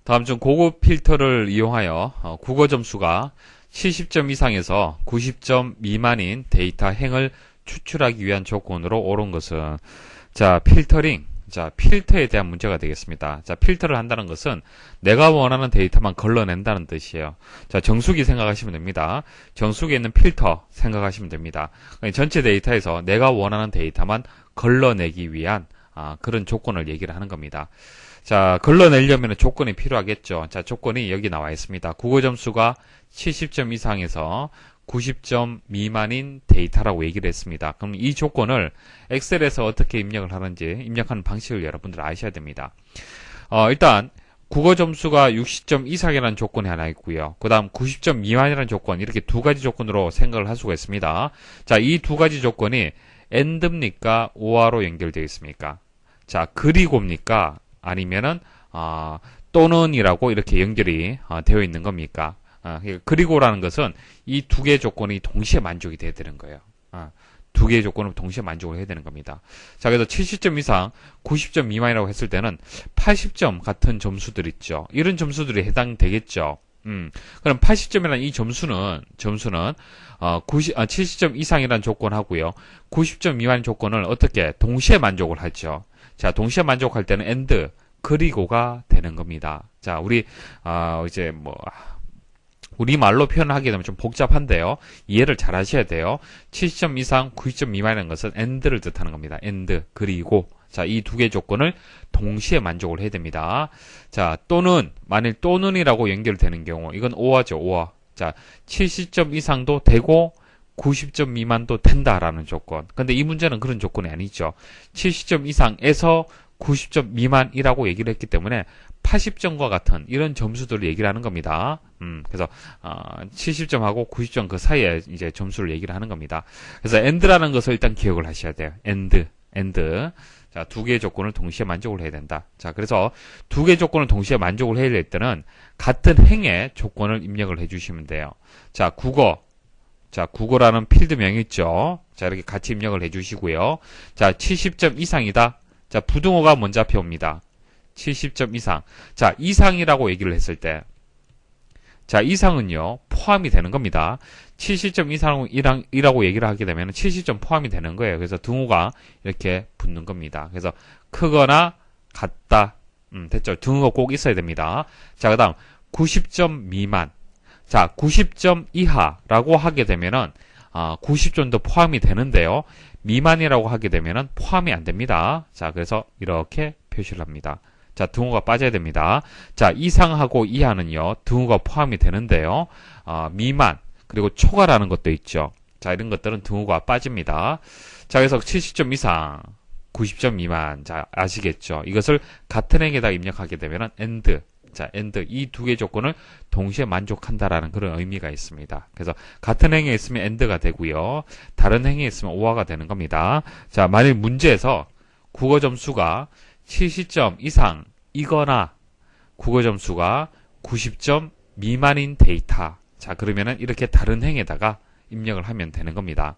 다음 중 고급 필터를 이용하여 국어 점수가 70점 이상에서 90점 미만인 데이터 행을 추출하기 위한 조건으로 옳은 것은, 자, 필터링. 자, 필터에 대한 문제가 되겠습니다. 자, 필터를 한다는 것은 내가 원하는 데이터만 걸러낸다는 뜻이에요. 자, 정수기 생각하시면 됩니다. 정수기에 있는 필터 생각하시면 됩니다. 전체 데이터에서 내가 원하는 데이터만 걸러내기 위한 그런 조건을 얘기를 하는 겁니다. 자, 걸러내려면 조건이 필요하겠죠. 자, 조건이 여기 나와 있습니다. 국어 점수가 70점 이상에서 90점 미만인 데이터라고 얘기를 했습니다. 그럼 이 조건을 엑셀에서 어떻게 입력을 하는지 입력하는 방식을 여러분들 아셔야 됩니다. 일단 국어 점수가 60점 이상이라는 조건이 하나 있고요. 그 다음 90점 미만이라는 조건, 이렇게 두 가지 조건으로 생각을 할 수가 있습니다. 자, 이 두 가지 조건이 AND입니까? OR로 연결되어 있습니까? 자, 그리고입니까? 아니면은 또는이라고 이렇게 연결이 되어 있는 겁니까? 그리고라는 것은 이 두 개의 조건이 동시에 만족이 돼야 되는 거예요. 두 개의 조건을 동시에 만족을 해야 되는 겁니다. 자, 그래서 70점 이상, 90점 미만이라고 했을 때는 80점 같은 점수들 있죠. 이런 점수들이 해당되겠죠. 그럼 80점이라는 이 점수는 70점 이상이라는 조건하고요. 90점 미만 조건을 어떻게 동시에 만족을 하죠. 자, 동시에 만족할 때는 AND, 그리고가 되는 겁니다. 자, 우리말로 표현하게 되면 좀 복잡한데요. 이해를 잘 하셔야 돼요. 70점 이상, 90점 미만이라는 것은 AND를 뜻하는 겁니다. AND, 그리고. 자, 이 두 개의 조건을 동시에 만족을 해야 됩니다. 자, 만일 또는이라고 연결되는 경우, 이건 OR죠, OR. 자, 70점 이상도 되고, 90점 미만도 된다라는 조건. 근데 이 문제는 그런 조건이 아니죠. 70점 이상에서 90점 미만이라고 얘기를 했기 때문에 80점과 같은 이런 점수들을 얘기를 하는 겁니다. 그래서 70점하고 90점 그 사이에 이제 점수를 얘기를 하는 겁니다. 그래서 AND라는 것을 일단 기억을 하셔야 돼요. AND. 자, 두 개의 조건을 동시에 만족을 해야 된다. 자, 그래서 두 개의 조건을 동시에 만족을 해야 될 때는 같은 행의 조건을 입력을 해주시면 돼요. 자, 국어라는 필드명이 있죠. 자, 이렇게 같이 입력을 해주시고요. 자, 70점 이상이다. 자, 부등호가 먼저 앞에 옵니다. 70점 이상. 자, 이상이라고 얘기를 했을 때, 자, 이상은요, 포함이 되는 겁니다. 70점 이상이라고 얘기를 하게 되면 70점 포함이 되는 거예요. 그래서 등호가 이렇게 붙는 겁니다. 그래서 크거나 같다. 됐죠? 등호가 꼭 있어야 됩니다. 자, 그 다음, 90점 미만. 자, 90점 이하라고 하게 되면은, 90점도 포함이 되는데요. 미만이라고 하게 되면은 포함이 안 됩니다. 자, 그래서 이렇게 표시를 합니다. 자, 등호가 빠져야 됩니다. 자, 이상하고 이하는요, 등호가 포함이 되는데요. 미만, 그리고 초과라는 것도 있죠. 자, 이런 것들은 등호가 빠집니다. 자, 그래서 70점 이상, 90점 미만. 자, 아시겠죠? 이것을 같은 행에다 입력하게 되면은 AND. 자, AND. 이 두 개의 조건을 동시에 만족한다라는 그런 의미가 있습니다. 그래서 같은 행에 있으면 AND가 되고요. 다른 행에 있으면 OR가 되는 겁니다. 자, 만일 문제에서 국어 점수가 70점 이상이거나 국어 점수가 90점 미만인 데이터. 자, 그러면은 이렇게 다른 행에다가 입력을 하면 되는 겁니다.